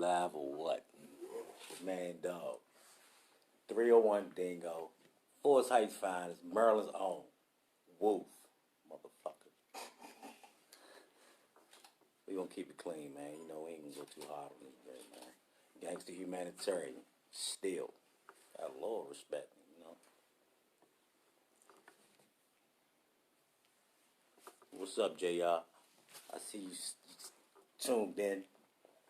live or what? Man, dog. 301 Dingo. Forest Heights Finest. Maryland's own. Wolf. Motherfucker. We gonna keep it clean, man. You know, we ain't gonna go too hard on this day, man. Gangster humanitarian. Still. Got a lot of respect, you know. What's up, JR? I see you tuned in.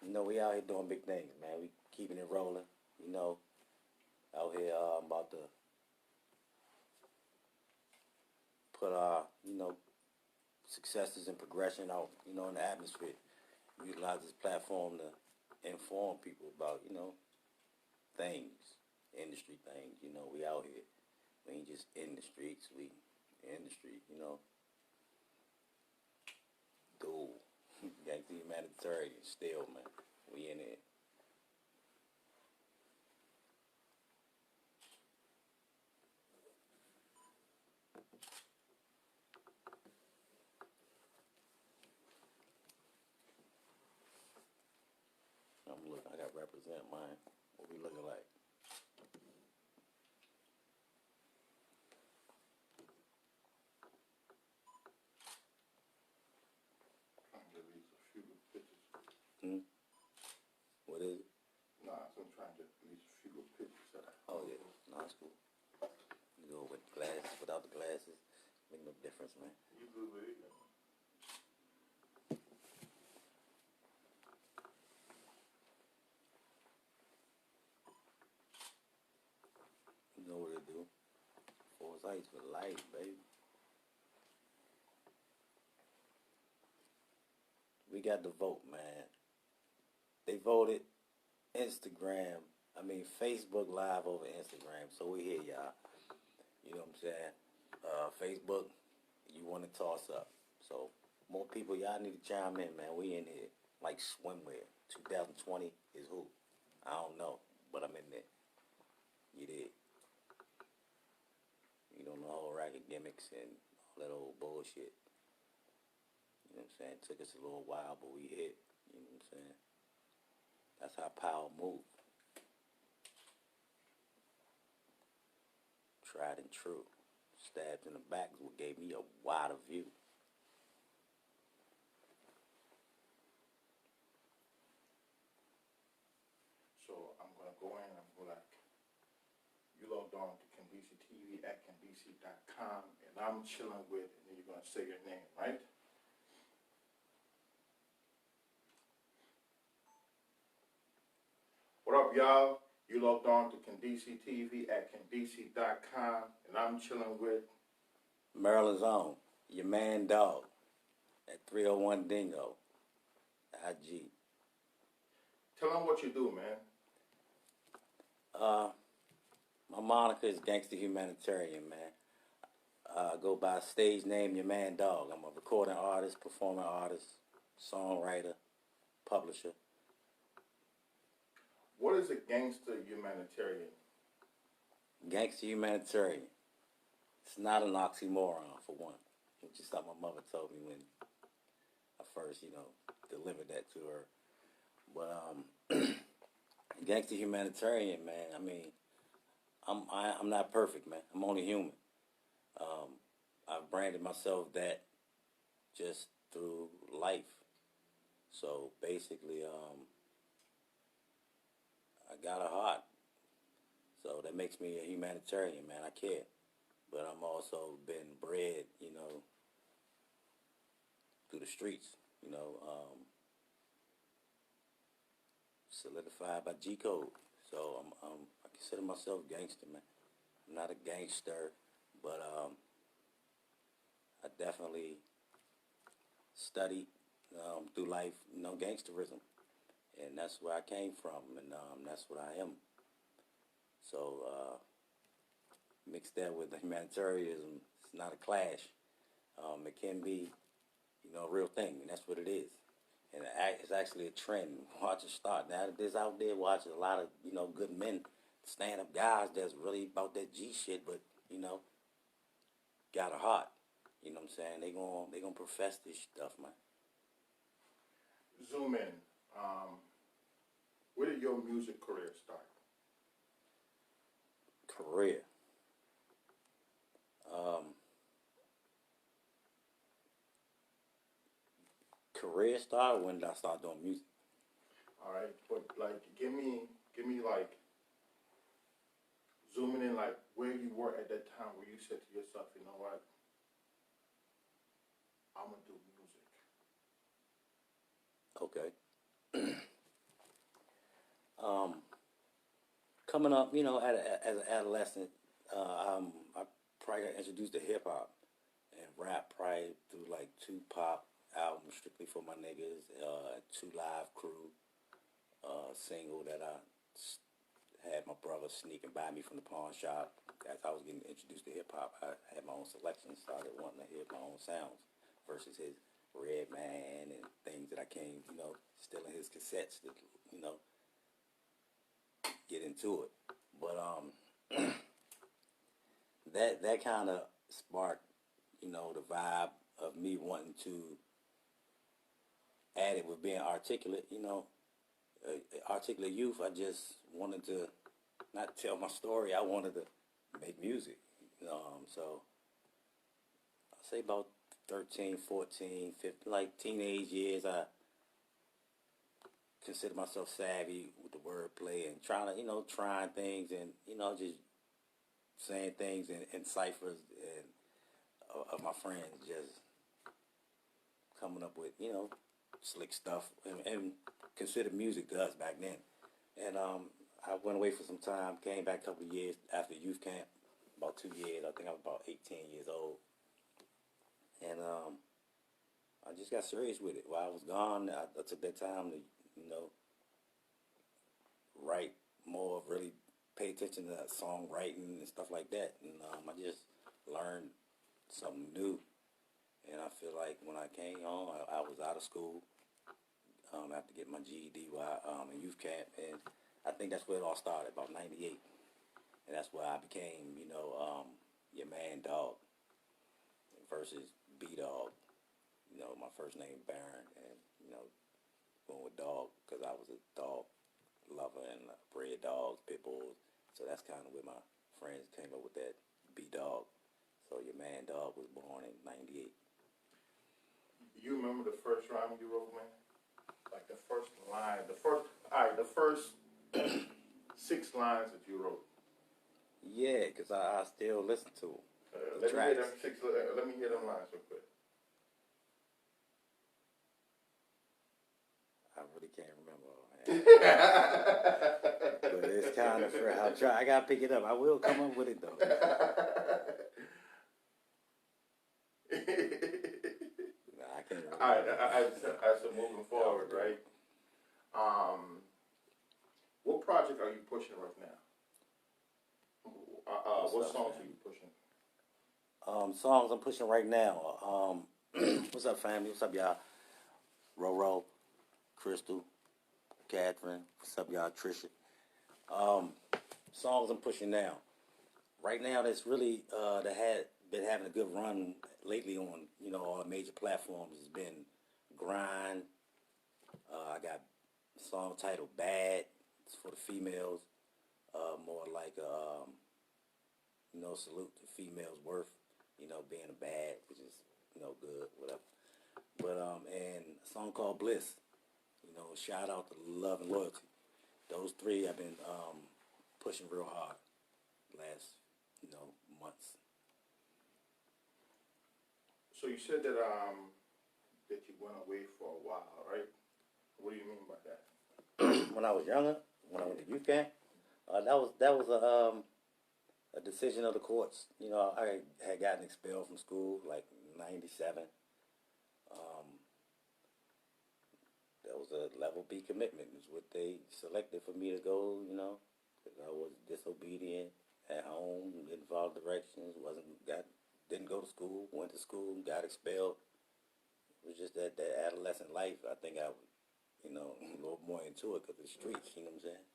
You know, we out here doing big things, man. We keeping it rolling, you know. Out here, I'm about to put our, you know, successes and progression out, you know, in the atmosphere. Utilize this platform to inform people about, you know, things, industry things. You know, we out here. We ain't just in the streets. We in the street, you know. Dude. Gangster humanitarian still, man. We in it. I'm looking. I got to represent mine. What we looking like? What is it? Nah, so I'm trying to at least a few little pictures that I. Oh yeah, no, it's cool. You go with glasses, without the glasses, make no difference, man. You good with it? You know what it do. Force Heights for life, baby. We got the vote, man. They voted Facebook Live over Instagram. So we here, y'all. You know what I'm saying? Facebook, you want to toss up. So more people, y'all need to chime in, man. We in here like swimwear. 2020 is who? I don't know, but I'm in there. You did. You don't know whole rack of gimmicks and all that old bullshit. You know what I'm saying? It took us a little while, but we hit. You know what I'm saying? That's how power moves. Tried and true. Stabbed in the back is what gave me a wider view. So I'm going to go in and I'm going to you logged on to Kendisi TV at Kendisi.com and I'm chilling with, and then you're going to say your name, right? What up, y'all? You logged on to Kendisi TV at Kendisi.com and I'm chilling with Maryland's own, your man dog, at 301 Dingo, IG. Tell them what you do, man. My moniker is Gangster Humanitarian, man. I go by stage name, your man dog. I'm a recording artist, performing artist, songwriter, publisher. What is a gangster humanitarian? Gangster Humanitarian. It's not an oxymoron, for one, which is something my mother told me when I first, delivered that to her. But Gangster Humanitarian, man. I mean, I'm not perfect, man. I'm only human. I've branded myself that just through life. So basically, I got a heart. So that makes me a humanitarian, man. I care. But I'm also been bred, through the streets, solidified by G Code. So I consider myself gangster, man. I'm not a gangster, but I definitely studied through life, gangsterism, and that's where I came from, and that's what I am. So mix that with the humanitarianism. It's not a clash. It can be, a real thing, and that's what it is. And it's actually a trend. Watch it start. Now there's out there watching a lot of, good men, stand-up guys that's really about that G shit, but, got a heart. You know what I'm saying? They gonna profess this stuff, man. Zoom in. Where did your music career start? Career. Um, Career started when did I start doing music? All right, but like, give me like zooming in, like where you were at that time, where you said to yourself, you know what, I'm gonna do music. Okay. Um, Coming up, as an adolescent, I probably got introduced to hip hop and rap probably through like two pop albums, Strictly for My Niggas, Two Live Crew, single that had my brother sneaking by me from the pawn shop. As I was getting introduced to hip hop, I had my own selection, started wanting to hear my own sounds versus his Red Man and things that I came, stealing his cassettes to, you know, get into it. But that kind of sparked, the vibe of me wanting to add it with being articulate, articulate youth. I just wanted to not tell my story. I wanted to make music. So I say about 13, 14, 15, like teenage years, I consider myself savvy with the wordplay and trying to, trying things and, just saying things in ciphers and of my friends, just coming up with, slick stuff and consider music to us back then. And I went away for some time, came back a couple of years after youth camp, about 2 years. I think I was about 18 years old. And I just got serious with it. While I was gone, I took that time to, write more, really pay attention to songwriting and stuff like that. And I just learned something new. And I feel like when I came home, I was out of school after getting my GED while in youth camp. And I think that's where it all started, about 98. And that's where I became, your man dog versus B-Dog. My first name Baron, and, going with dog because I was a dog lover and bred dogs, pit bulls. So that's kind of where my friends came up with that B-Dog. So your man dog was born in 98. You remember the first rhyme you wrote, man? Like the first line, the first 6 lines that you wrote. Yeah, because I still listen to them. Let me hear them lines real quick. I really can't remember, man. But it's kind of fresh. I'll try. I gotta pick it up. I will come up with it though. No, I can't remember. All right, so moving forward, right? What project are you pushing right now? What songs are you pushing? Songs I'm pushing right now. What's up, family? What's up, y'all? Roro, Crystal, Catherine. What's up, y'all? Trisha. Songs I'm pushing now. Right now, that's really that had been having a good run lately on all the major platforms. Has been Grind. I got a song titled Bad. It's for the females. More like salute to females' worth. Being a bad, which is good, whatever. But and a song called Bliss. Shout out to Love and Loyalty. Those three I've been pushing real hard last months. So you said that that you went away for a while, right? What do you mean by that? When I was younger, when I went to youth camp, that was a decision of the courts. I had gotten expelled from school like '97. That was a level B commitment. Is what they selected for me to go. Because I was disobedient at home, didn't follow directions, didn't go to school, went to school, got expelled. It was just that adolescent life. I think I was, a little more into it because of the streets. You know what I'm saying?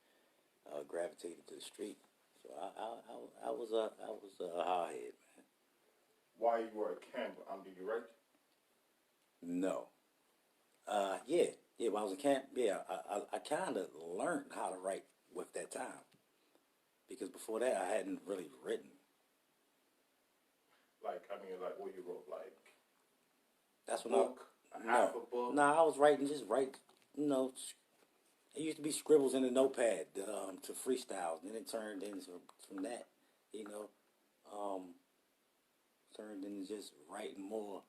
Gravitated to the street. So I was a hardhead, man. While you were at camp, did you write? No. Yeah. Yeah, when I was in camp, yeah, I kind of learned how to write with that time because before that I hadn't really written. Like, I mean, like what you wrote, like That's a when I book, a half no, a book. no, I was writing just write, you know. It used to be scribbles in the notepad to freestyles. Then it turned into from that, you know, um, turned into just writing more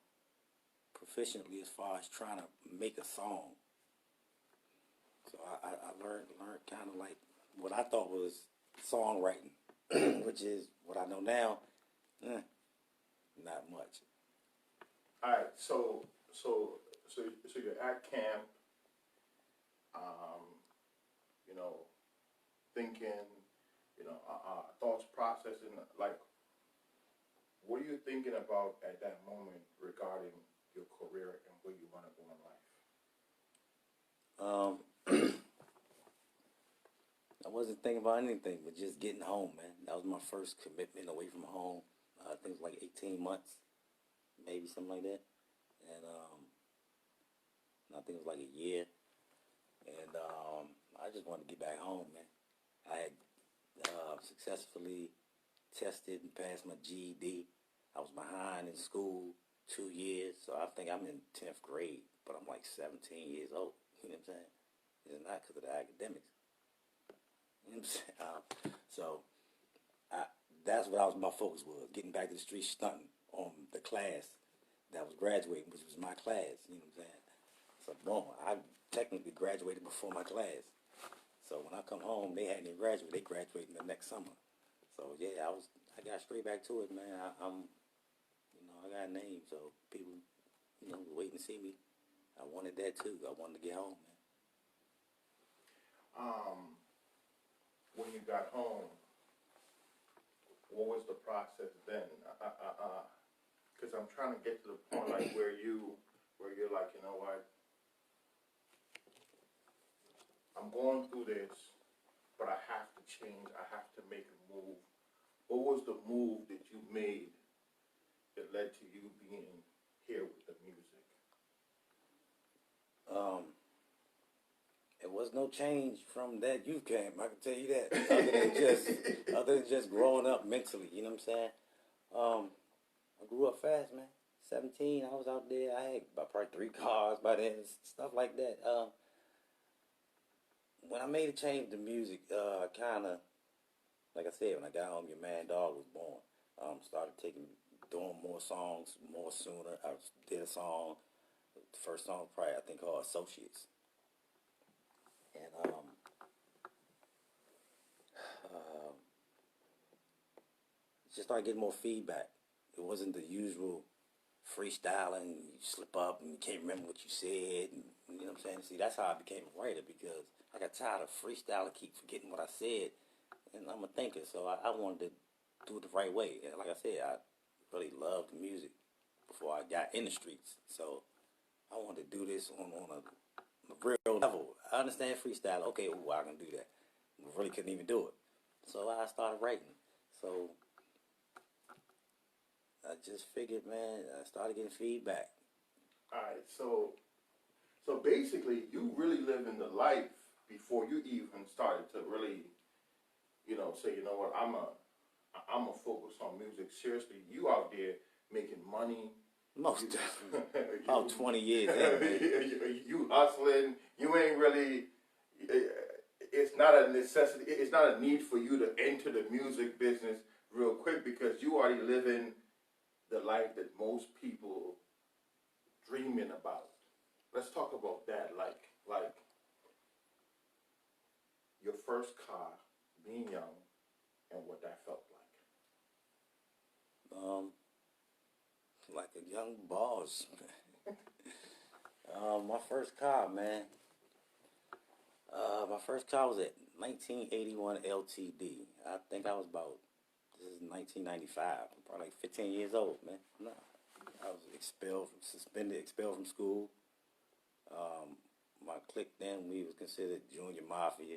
proficiently as far as trying to make a song. So I learned kind of like what I thought was songwriting, which is what I know now. Eh, not much. All right, so you're at camp, um, you know, thinking, thoughts processing. Like, what are you thinking about at that moment regarding your career and where you want to go in life? Um, I wasn't thinking about anything but just getting home, man. That was my first commitment away from home. I think it was like 18 months, maybe something like that. And I think it was like a year. And I just wanted to get back home, man. I had successfully tested and passed my GED. I was behind in school 2 years, so I think I'm in 10th grade, but I'm like 17 years old. You know what I'm saying? It's not because of the academics. You know what I'm saying? So I, that's what I was. My focus was getting back to the street, stunting on the class that was graduating, which was my class. You know what I'm saying? So boom, I technically graduated before my class. So when I come home, they hadn't even graduated. They graduated the next summer. So yeah, I got straight back to it, man. I got a name, so people, wait and see me. I wanted that too. I wanted to get home, man. Um, when you got home, what was the process then? Because I'm trying to get to the point like where you're like, you know what, I'm going through this, but I have to change. I have to make a move. What was the move that you made that led to you being here with the music? Um, it was no change from that youth camp. I can tell you that. Other than just growing up mentally. You know what I'm saying? I grew up fast, man. 17, I was out there. I had about probably 3 cars by then, stuff like that. When I made a change to music, I kind of, like I said, when I got home, your man dog was born. Started doing more songs more sooner. I did a song, the first song probably I think called Associates, and uh, just started getting more feedback. It wasn't the usual freestyling. You slip up and you can't remember what you said. And, you know what I'm saying? See, that's how I became a writer because I got tired of freestyling, keep forgetting what I said, and I'm a thinker, so I wanted to do it the right way. And like I said, I really loved music before I got in the streets, so I wanted to do this on a real level. I understand freestyle. Okay, ooh, I can do that. I really couldn't even do it, so I started writing. So I just figured, man, I started getting feedback. All right, so basically, you really live in the life before you even started to really, say, you know what, I'm a focus on music. Seriously, you out there making money. Most You, definitely. you, About 20 years in, man. you hustling. You ain't really. It's not a necessity. It's not a need for you to enter the music business real quick because you already living the life that most people dreaming about. Let's talk about that. Like your first car, being young, and what that felt Um, like a young boss. My first car, man. My first car was at 1981 LTD. I think I was about, this is 1995. I'm probably like 15 years old, man. No, I was expelled from school. My clique then, we was considered junior mafia.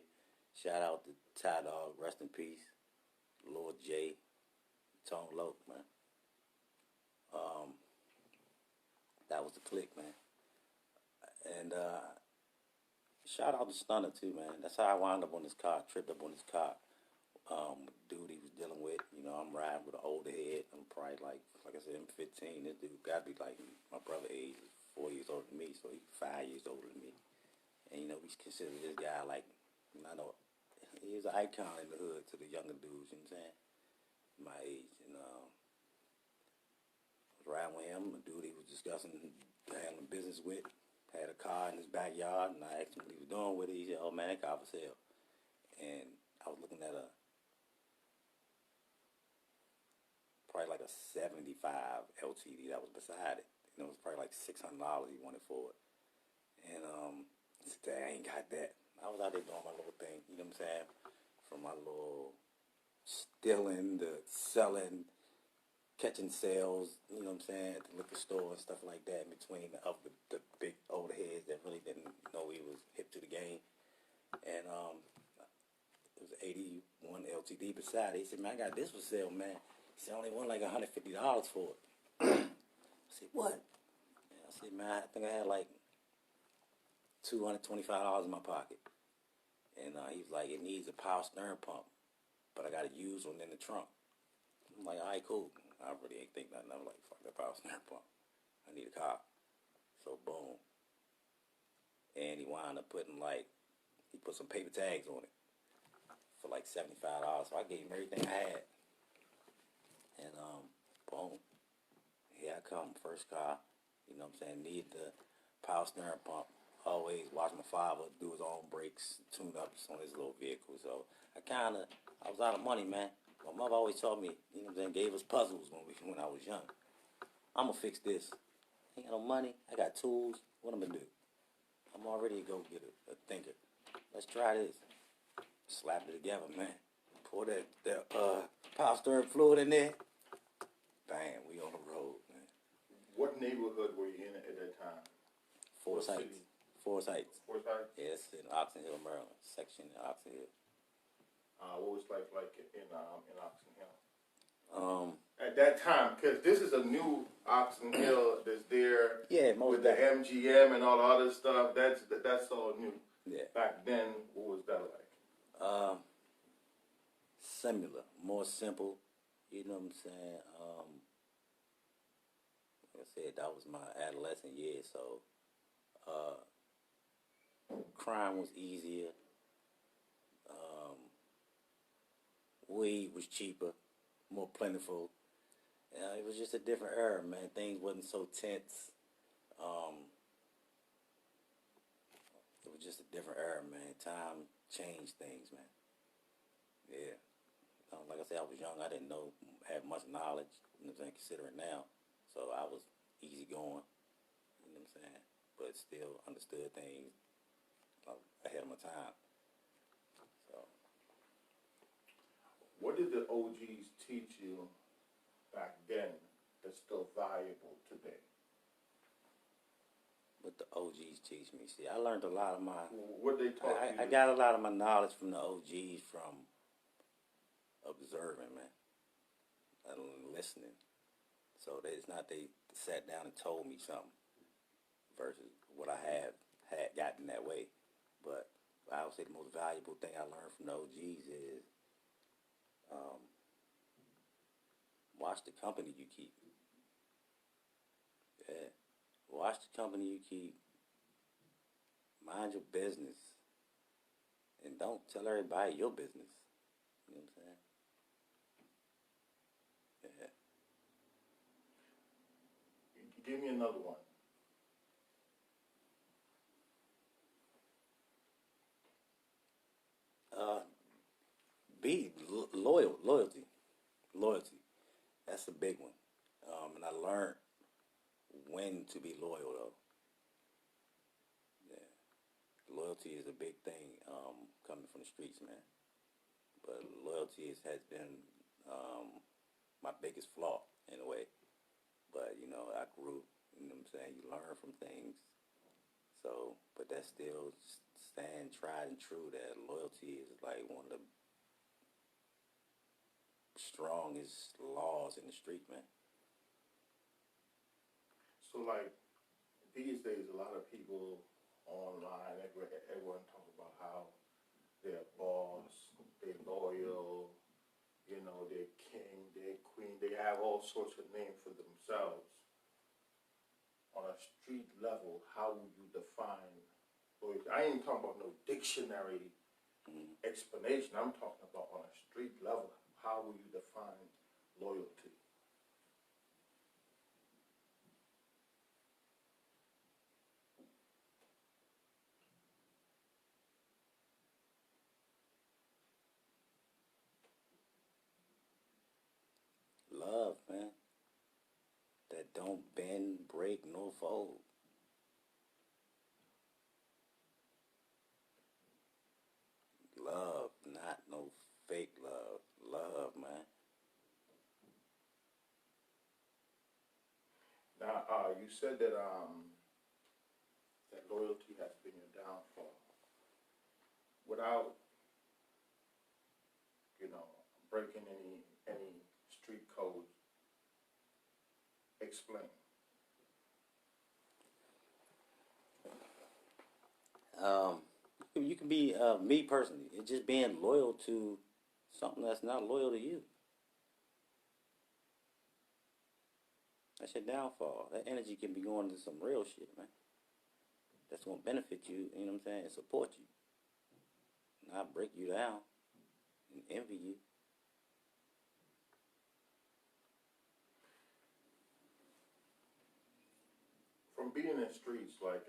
Shout out to Ty Dog, rest in peace. Lord J, Tone Loc, man. Um, that was the clique, man. And shout out to Stunner too, man. That's how I wound up on this car. Tripped up on this car. Dude he was dealing with. You know, I'm riding with an older head. I'm probably like I said, I'm 15. This dude got to be like my brother age, 4 years older than me, so he's 5 years older than me. And you know, we consider this guy like, I know, he was an icon in the hood to the younger dudes. You know what I'm saying? My age, and I was riding with him. A dude he was discussing handling business with had a car in his backyard, and I asked him what he was doing with it. He said, "Oh man, that car for sale." And I was looking at a probably like a '75 LTD that was beside it. And it was probably like $600 he wanted for it. And I said, I ain't got that. I was out there doing my little thing, you know what I'm saying? From my little stealing to selling, catching sales, you know what I'm saying, at the liquor store and stuff like that, in between the big older heads that really didn't know he was hip to the game. And it was 81 LTD beside it. He said, "Man, I got this for sale, man." He said, "I only won like $150 for it." I said, "What?" And I said, "Man, I think I had like $225 in my pocket." And he was like, "It needs a power steering pump, but I got a used one in the trunk." I'm like, "All right, cool." I really ain't think nothing. I'm like, "Fuck that power steering pump. I need a car." So boom. And he wound up putting he put some paper tags on it for like $75. So I gave him everything I had. And boom. Here I come, first car. You know what I'm saying? Need the power steering pump. Always watch my father do his own brakes, tune ups on his little vehicle. So I was out of money, man. My mother always taught me, you know what I'm saying, gave us puzzles when I was young. I'm going to fix this. Ain't got no money. I got tools. What I'm going to do? I'm already a go-getter, a thinker. Let's try this. Slap it together, man. Pour that power steering fluid in there. Bam, we on the road, man. What neighborhood were you in at that time? Forest Heights. Forest Heights. Forest Heights? Yes, in Oxon Hill, Maryland. Section in Oxon Hill. What was life like in Oxon Um, Hill? At that time, because this is a new Oxon Hill that's there. Yeah, most with the MGM and all the other stuff. That's all new. Yeah. Back then, what was that like? Similar, more simple. You know what I'm saying? Like I said, that was my adolescent years, so crime was easier. Weed was cheaper, more plentiful. It was just a different era, man. Things wasn't so tense. It was just a different era, man. Time changed things, man. Yeah. Like I said, I was young. I didn't have much knowledge, you know what I'm saying, considering now. So I was easy going, you know what I'm saying, but still understood things ahead of my time. So. What did the OGs teach you back then that's still valuable today? What the OGs teach me? See, I learned a lot of my... What they taught you? I got a lot of my knowledge from the OGs from observing, man, and listening. So it's not they sat down and told me something versus what I had gotten that way. But I would say the most valuable thing I learned from the OGs is watch the company you keep. Yeah. Watch the company you keep. Mind your business. And don't tell everybody your business. You know what I'm saying? Yeah. Give me another one. Be loyalty. That's a big one. And I learned when to be loyal, though. Yeah, loyalty is a big thing coming from the streets, man. But loyalty has been my biggest flaw in a way. But you know, I grew. You know what I'm saying? You learn from things. So, but that's still stand tried and true. That loyalty is like one of the strongest laws in the street, man. So, like, these days, a lot of people online. Everyone talks about how they're boss, they're loyal, you know, they're king, they're queen. They have all sorts of names for themselves. On a street level, how would you define loyalty? I ain't talking about no dictionary explanation. I'm talking about on a street level, how will you define loyalty? Love, man. That don't bend, break, nor fold. Love, not no fake love. Love, man. Now, you said that that loyalty has been your downfall. Without, you know, breaking any street codes, explain. Um, you can be me personally. It's just being loyal to something that's not loyal to you. That's your downfall. That energy can be going into some real shit, man. That's gonna benefit you. You know what I'm saying? And support you, not break you down and envy you. From being in the streets, like,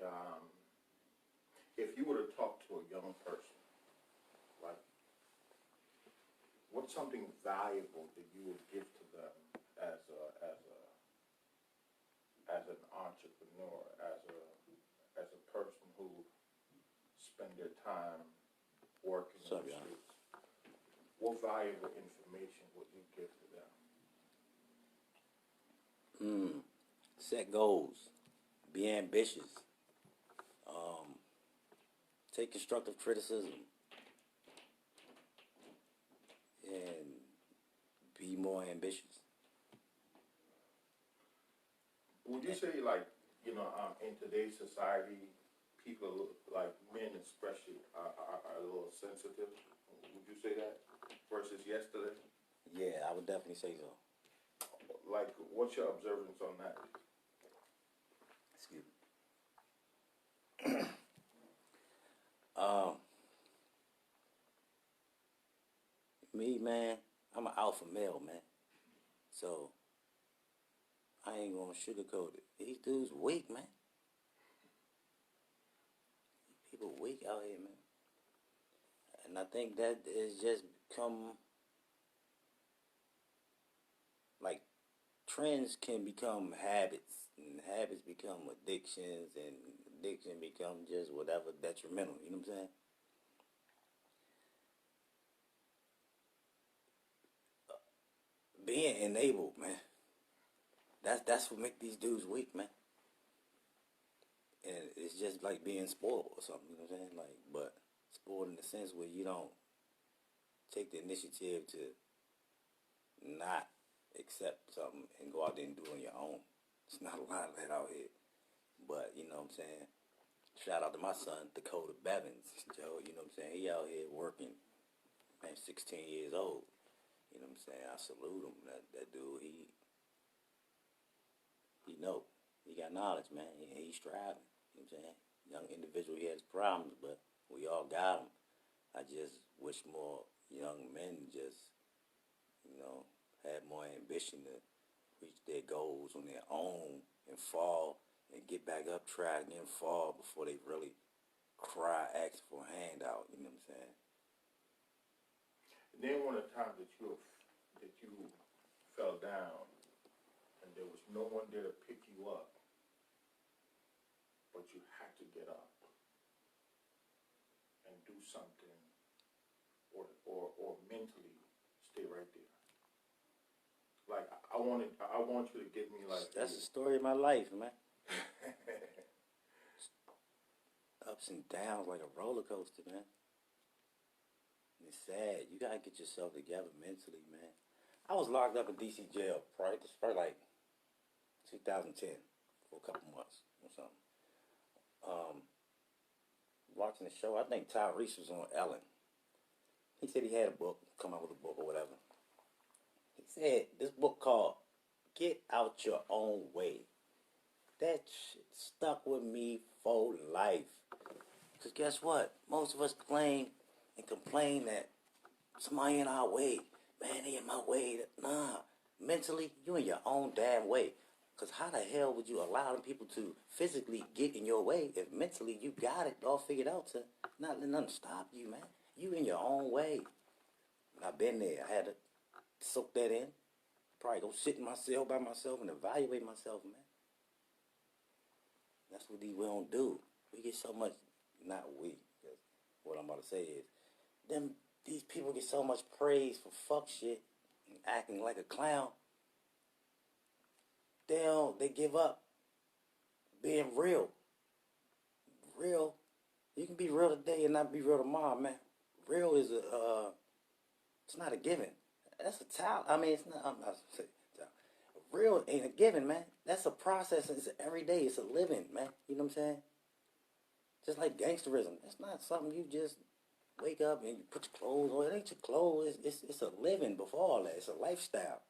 if you were to talk to a young person, like, what's something valuable that you would give to them as an entrepreneur, as a person who spend their time working in the streets? What valuable information would you give to them? Set goals. Be ambitious. Take constructive criticism. And be more ambitious. Would you say, like, you know, in today's society, people, like men especially, are a little sensitive? Would you say that versus yesterday? Yeah, I would definitely say so. Like, what's your observance on that? Excuse me. Um, Me, man, I'm an alpha male, man. So I ain't gonna sugarcoat it. These dudes weak, man. People weak out here, man. And I think that is just become like trends can become habits, and habits become addictions, and addiction become just whatever detrimental. You know what I'm saying? Being enabled, man. That's what make these dudes weak, man. And it's just like being spoiled or something. You know what I'm saying? Like, but spoiled in the sense where you don't take the initiative to not accept something and go out there and do it on your own. It's not a lot of that out here. But, you know what I'm saying? Shout out to my son, Dakota Bevins, Joe. You know what I'm saying? He out here working, man, 16 years old. You know what I'm saying? I salute him. That dude, he know. He got knowledge, man. He's striving. You know what I'm saying? Young individual, he has problems, but we all got him. I just wish more young men just, you know, had more ambition to reach their goals on their own and fall and get back up, try again, fall before they really cry, ask for a handout. You know what I'm saying? Name one of the times that you fell down and there was no one there to pick you up, but you had to get up and do something, or mentally stay right there. Like, I want you to give me like That's the story of my life, man. Ups and downs like a roller coaster, man. It's sad. You gotta get yourself together mentally, man. I was locked up in DC jail, right? This for like 2010 for a couple months or something. watching the show. I think Tyrese was on Ellen. He said he had a book, come out with a book or whatever. He said this book called Get Out Your Own Way. That shit stuck with me for life. Because guess what? Most of us claim and complain that somebody in our way. Man, they in my way. Nah. Mentally, you in your own damn way. Because how the hell would you allow them people to physically get in your way if mentally you got it all figured out to not let nothing stop you, man? You in your own way. And I've been there. I had to soak that in. Probably go sit in my cell by myself and evaluate myself, man. That's what we don't do. We get so much, not we, because what I'm about to say is, these people get so much praise for fuck shit and acting like a clown. They give up being real. Real, you can be real today and not be real tomorrow, man. Real is it's not a given. That's a talent. I mean, it's not. I'm not saying talent. Real ain't a given, man. That's a process. It's every day. It's a living, man. You know what I'm saying? Just like gangsterism. That's not something you just wake up and you put your clothes on. It ain't your clothes. It's a living before all that. It's a lifestyle.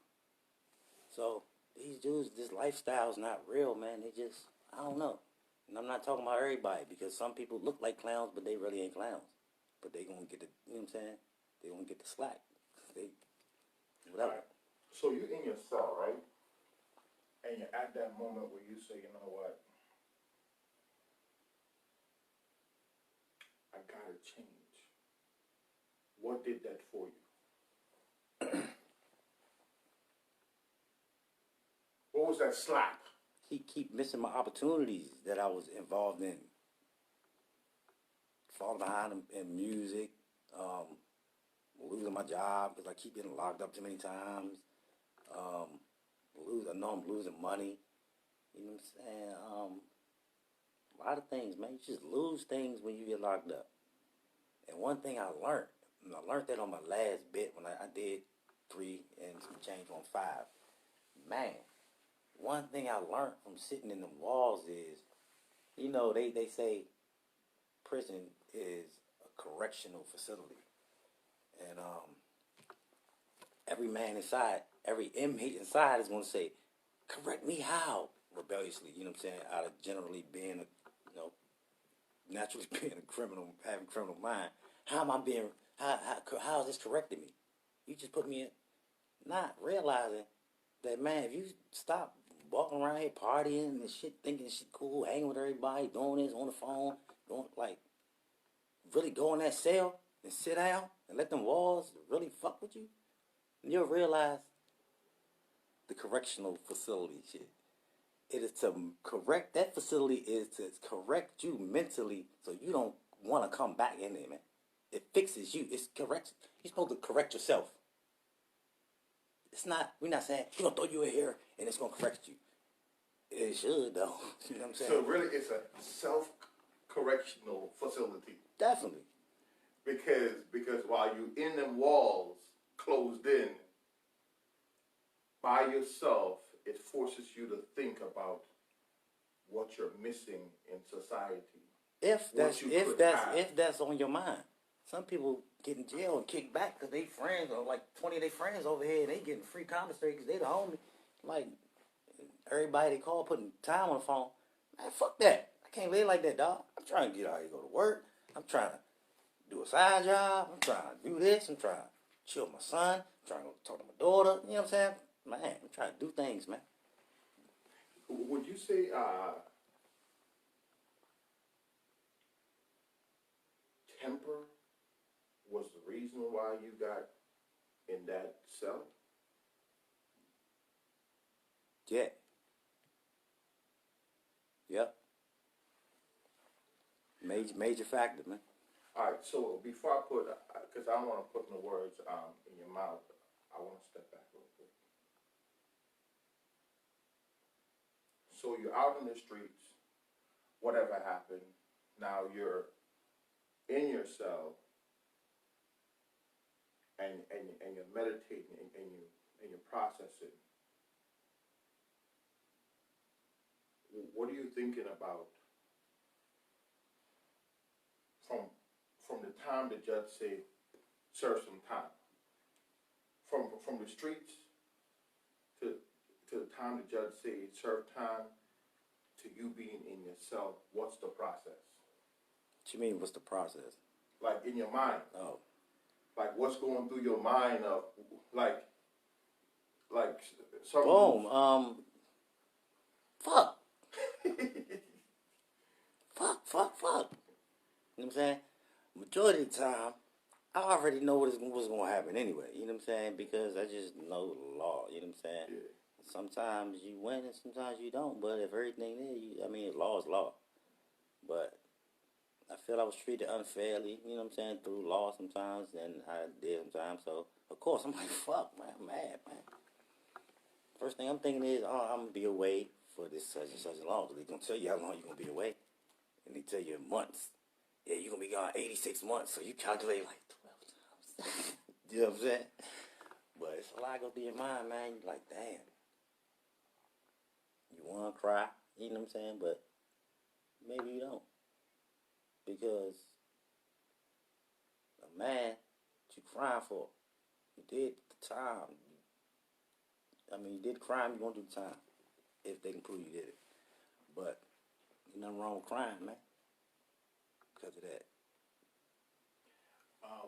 So these dudes, this lifestyle's not real, man. They just, I don't know. And I'm not talking about everybody because some people look like clowns, but they really ain't clowns. But they gonna get the, you know what I'm saying? They gonna get the slack. They, whatever. Right. So you're in your cell, right? And you're at that moment where you say, you know what? I gotta change. What did that for you? What was that slap? Keep missing my opportunities that I was involved in. Falling behind in music, losing my job because I keep getting locked up too many times. I know I'm losing money. You know what I'm saying? A lot of things, man. You just lose things when you get locked up. And one thing I learned, and I learned that on my last bit when I did 3 and some change on 5. Man, one thing I learned from sitting in the walls is, you know, they say prison is a correctional facility. And every man inside, every inmate inside is going to say, correct me how? Rebelliously, you know what I'm saying? Out of generally being naturally being a criminal, having a criminal mind. How am I being, how is this correcting me? You just put me in, not realizing that, man, if you stop walking around here partying and shit, thinking shit cool, hanging with everybody, doing this on the phone, really go in that cell and sit down and let them walls really fuck with you, and you'll realize the correctional facility shit. It is to correct, that facility is to correct you mentally so you don't want to come back in there, man. It fixes you. It's correct. You're supposed to correct yourself. It's not, we're not saying, we're going to throw you in here and it's going to correct you. It should, though. You know what I'm saying? So really, it's a self-correctional facility. Definitely. Because while you in them walls, closed in, by yourself, it forces you to think about what you're missing in society. If that's on your mind. Some people get in jail and kick back because they friends or like 20 of their friends over here and they getting free commissary because they the homie. Like, everybody they call putting time on the phone. Man, fuck that. I can't live like that, dog. I'm trying to get out here, go to work. I'm trying to do a side job. I'm trying to do this. I'm trying to chill with my son. I'm trying to talk to my daughter. You know what I'm saying? Man, I'm trying to do things, man. Would you say temper was the reason why you got in that cell? Yeah. Yep. Major factor, man. All right, so before I put, because I don't want to put the words in your mouth, I want to step back real quick. So you're out in the streets, whatever happened, now you're in your cell, and you're meditating and you're processing. What are you thinking about from time the judge say serve some time? From the streets to the time the judge say serve time to you being in your cell, what's the process? What you mean, what's the process? Like in your mind. Oh. Like what's going through your mind of like something. Boom. Fuck. Fuck. You know what I'm saying? Majority of the time, I already know what's going to happen anyway. You know what I'm saying? Because I just know the law. You know what I'm saying? Yeah. Sometimes you win and sometimes you don't. But if everything is, law is law. But I feel I was treated unfairly, you know what I'm saying, through law sometimes, and I did sometimes. So, of course, I'm like, fuck, man, I'm mad, man. First thing I'm thinking is, oh, I'm going to be away for this such and such long. They're going to tell you how long you're going to be away. And they tell you months. Yeah, you're going to be gone 86 months. So you calculate like 12 times. You know what I'm saying? But it's a lot go through your mind, man. You're like, damn. You want to cry, you know what I'm saying? But maybe you don't. Because a man that you crying for, you did the time. You did the crime, you're going to do the time. If they can prove you did it. But there's nothing wrong with crying, man. Because of that.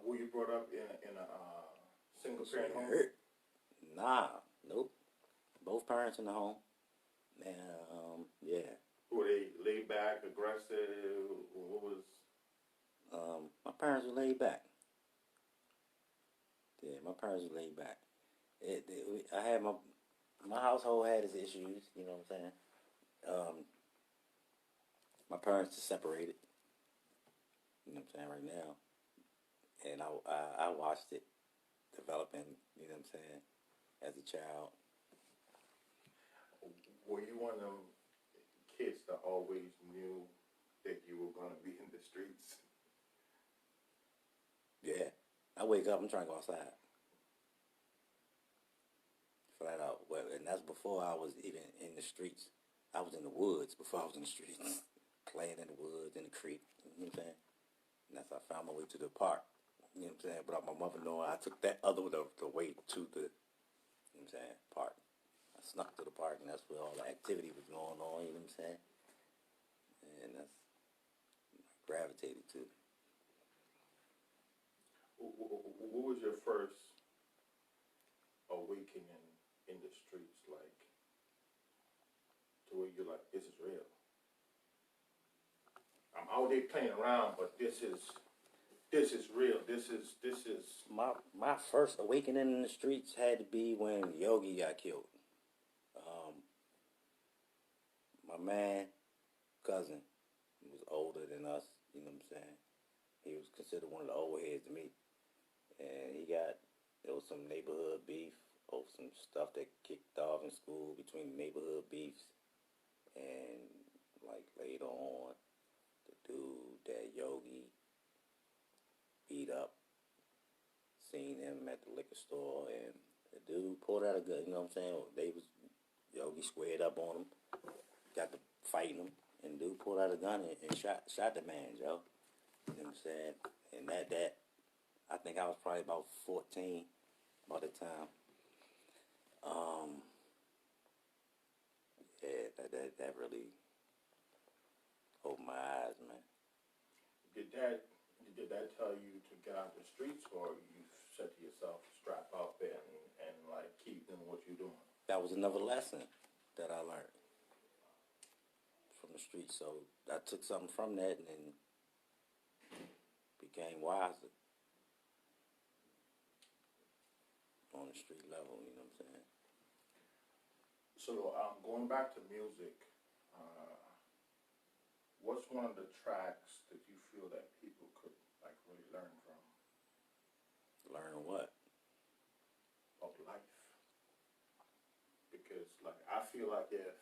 Were you brought up in a single parent home? Hurt? Nah, nope. Both parents in the home. And, yeah. Were they laid back, aggressive? What was? My parents were laid back. Yeah, my parents were laid back. I had my household had its issues, you know what I'm saying? My parents are separated, you know what I'm saying, right now. And I watched it developing, you know what I'm saying, as a child. Were you one of them kids that always knew that you were going to be in the streets? Yeah. I wake up, I'm trying to go outside. Flat out. Well, and that's before I was even in the streets. I was in the woods before I was in the streets. Playing in the woods, in the creek. You know what I'm saying? And that's how I found my way to the park. You know what I'm saying? Without my mother knowing, I took that other the way to the, you know what I'm saying, park. I snuck to the park, and that's where all the activity was going on, you know what I'm saying? And that's what I gravitated to. What was your first awakening in the streets, like, to where you're like, this is real? I'm out there playing around, but this is real. This is. My first awakening in the streets had to be when Yogi got killed. My man, cousin, he was older than us, you know what I'm saying? He was considered one of the old heads to me. And there was some neighborhood beef over some stuff that kicked off in school between neighborhood beefs. And, like, later on, the dude that Yogi beat up, seen him at the liquor store, and the dude pulled out a gun, you know what I'm saying? Yogi squared up on him, got to fighting him, and dude pulled out a gun and shot the man, Joe. You know what I'm saying? And that I think I was probably about 14 by the time. Yeah, that really opened my eyes, man. Did that tell you to get out the streets, or you said to yourself, strap up and like keep doing what you're doing? That was another lesson that I learned from the streets. So I took something from that and then became wiser on the street level, you know what I'm saying? So going back to music, what's one of the tracks that you feel that people could like really learn from? Learn what? Of life. Because like I feel like if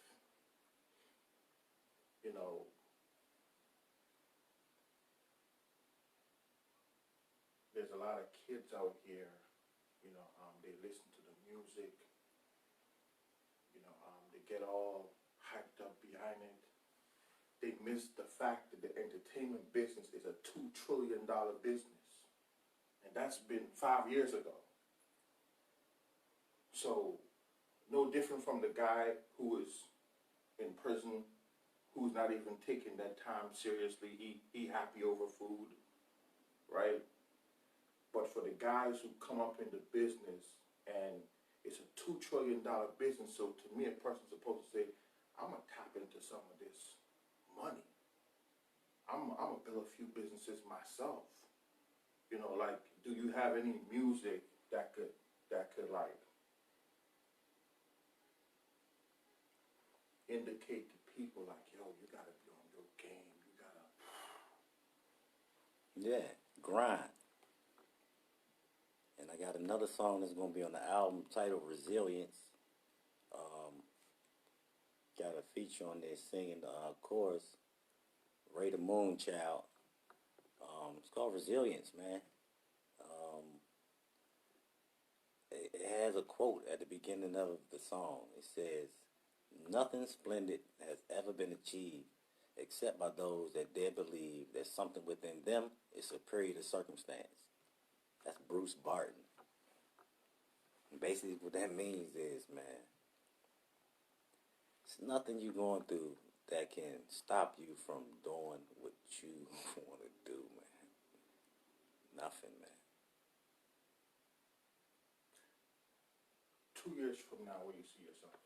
there's a lot of kids out here, they listen to the music, they get all hyped up behind it. They miss the fact that the entertainment business is a $2 trillion business. And that's been 5 years ago. So, no different from the guy who is in prison, who's not even taking that time seriously. He happy over food, right? But for the guys who come up in the business and it's a $2 trillion business, so to me, a person's supposed to say, I'm going to tap into some of this money. I'm going to build a few businesses myself. You know, like, do you have any music that could like, indicate to people like, yo, you got to be on your game. You got to. Yeah, grind. And I got another song that's going to be on the album titled Resilience. Got a feature on there singing the chorus, Ray the Moonchild. It's called Resilience, man. It has a quote at the beginning of the song. It says, "Nothing splendid has ever been achieved except by those that dare believe that something within them is superior to circumstance." That's Bruce Barton. And basically what that means is, man, it's nothing you're going through that can stop you from doing what you want to do, man. Nothing, man. 2 years from now, where you see yourself?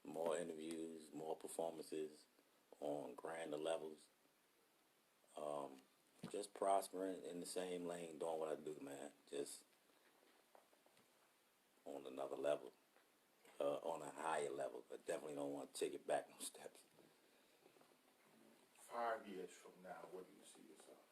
More interviews, more performances on grander levels. Just prospering in the same lane, doing what I do, man. Just on another level, on a higher level. But definitely don't want to take it back no steps. 5 years from now, where do you see yourself?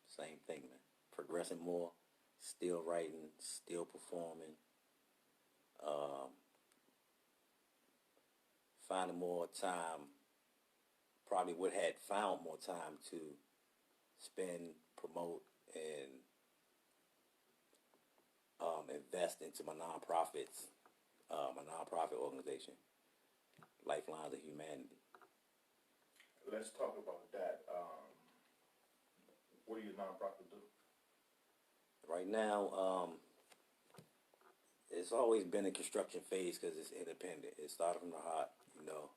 Same thing, man. Progressing more, still writing, still performing. Finding more time. Probably would have found more time to spend, promote, and invest into my nonprofits, my nonprofit organization, Lifelines of Humanity. Let's talk about that. What do your nonprofit do? Right now, it's always been a construction phase because it's independent. It started from the heart, you know.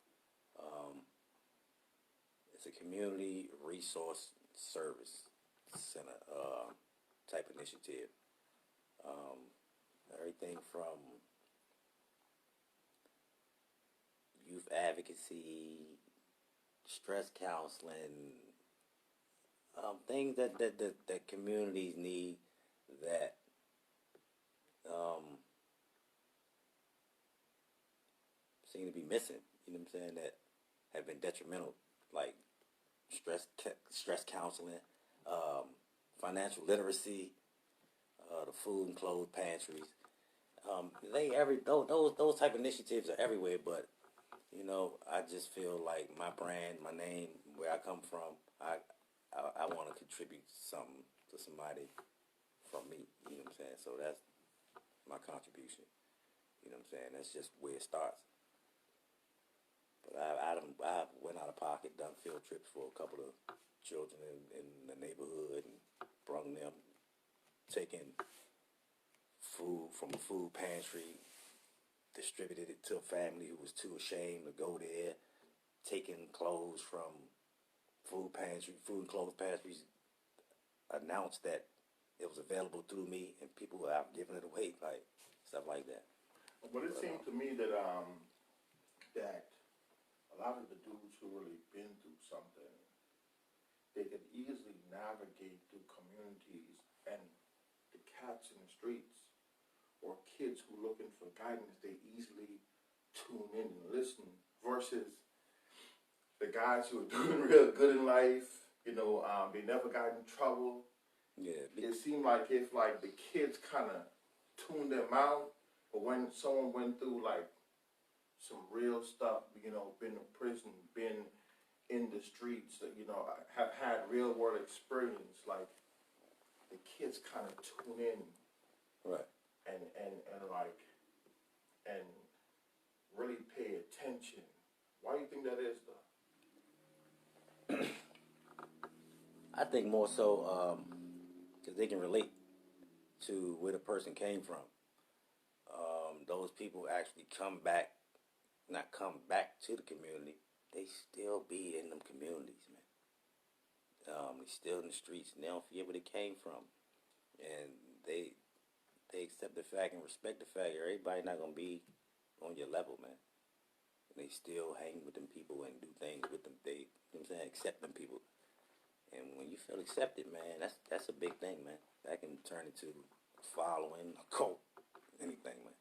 It's a community resource service center type initiative. Everything from youth advocacy, stress counseling, things that communities need that seem to be missing. You know what I'm saying? That have been detrimental, like stress counseling, financial literacy, the food and clothes pantries. Those type of initiatives are everywhere, but you know, I just feel like my brand, my name, where I come from, I want to contribute something to somebody from me. You know what I'm saying? So that's my contribution. You know what I'm saying? That's just where it starts. But I went out of pocket, done field trips for a couple of children in the neighborhood and brought them, taking food from a food pantry, distributed it to a family who was too ashamed to go there, taking clothes from food and clothes pantries, announced that it was available through me, and people were out giving it away, like stuff like that. But it seems to me that that a lot of the dudes who really been through something, they could easily navigate through communities, and the cats in the streets or kids who looking for guidance, they easily tune in and listen versus the guys who are doing real good in life, you know, they never got in trouble. Yeah. It seemed like if like the kids kind of tuned them out, but when someone went through like some real stuff, you know, been in prison, been in the streets, you know, have had real world experience, like the kids kind of tune in, Right. and like and really pay attention think more so because they can relate to where the person came from. Those people actually not come back to the community. They still be in them communities, man. They still in the streets, and they don't forget where they came from, and they accept the fact and respect the fact everybody not gonna be on your level, man. And they still hang with them people and do things with them. They, you know what I'm saying, accept them people. And when you feel accepted, man, that's a big thing, man. That can turn into a following, a cult, anything, man.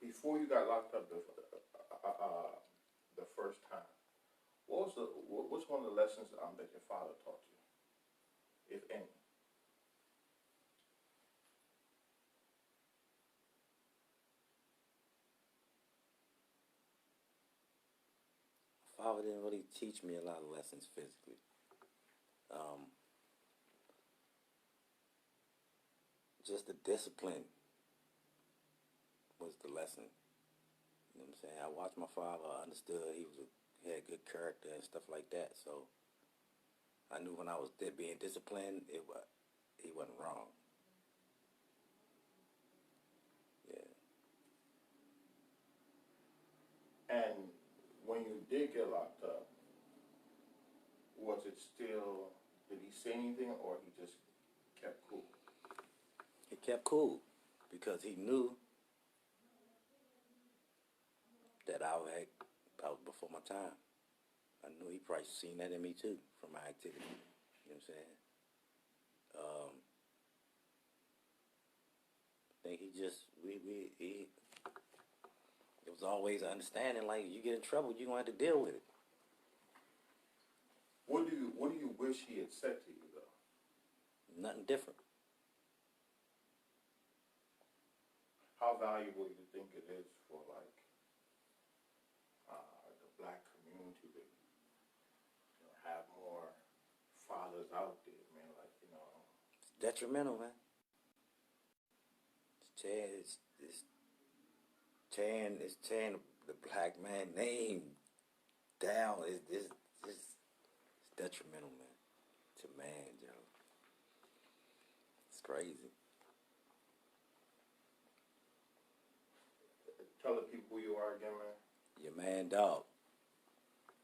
Before you got locked up the first time, what's one of the lessons that your father taught you, if any? Father didn't really teach me a lot of lessons physically. Just the discipline was the lesson. You know what I'm saying? I watched my father. I understood he had good character and stuff like that. So I knew when I was being disciplined, he wasn't wrong. Yeah. And when you did get locked up, was it still, did he say anything or he just kept cool? He kept cool because he knew that I was before my time. I knew he probably seen that in me too from my activity. You know what I'm saying? I think he it was always an understanding, like, you get in trouble, you're going to have to deal with it. What do you wish he had said to you though? Nothing different. How valuable do you think it is for like the black community to have more fathers out there, man? Like It's detrimental, man. It's tearing the black man name down. It's detrimental, man. To man, Joe. It's crazy. tell the people who you are again, man. Your man, dog.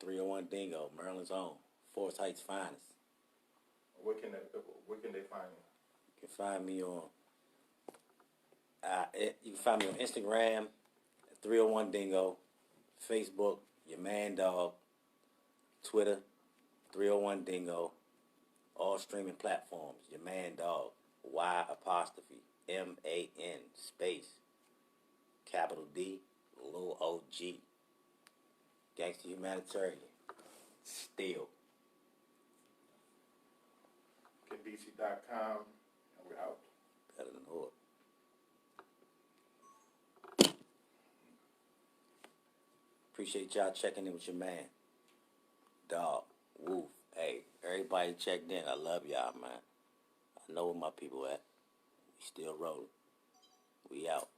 301 Dingo, Maryland's own. Forest Heights finest. Where can they find you? You can find me on. You can find me on Instagram, 301 Dingo, Facebook, Your Man Dog, Twitter, 301 Dingo, all streaming platforms. Your Man Dog, Y''MAN space, capital D, little OG, gangster humanitarian, still. KBC.com, and we're out. Better than Hood. Appreciate y'all checking in with your man. Dog. Woof. Hey, everybody checked in. I love y'all, man. I know where my people at. We still rolling. We out.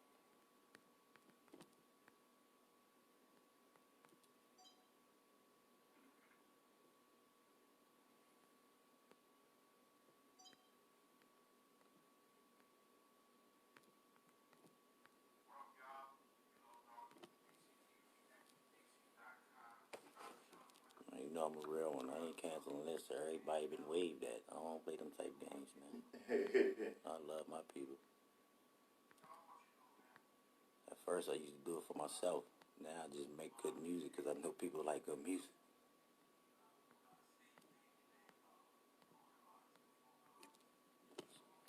You know I'm a real one. I ain't canceling this. Everybody been waved at. I don't play them type games, man. I love my people. At first I used to do it for myself. Now I just make good music because I know people like good music.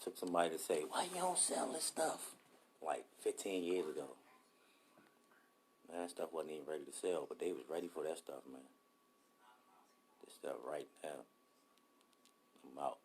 Took somebody to say, why you don't sell this stuff? Like 15 years ago. Man, that stuff wasn't even ready to sell, but they was ready for that stuff, man. This stuff right now. I'm out.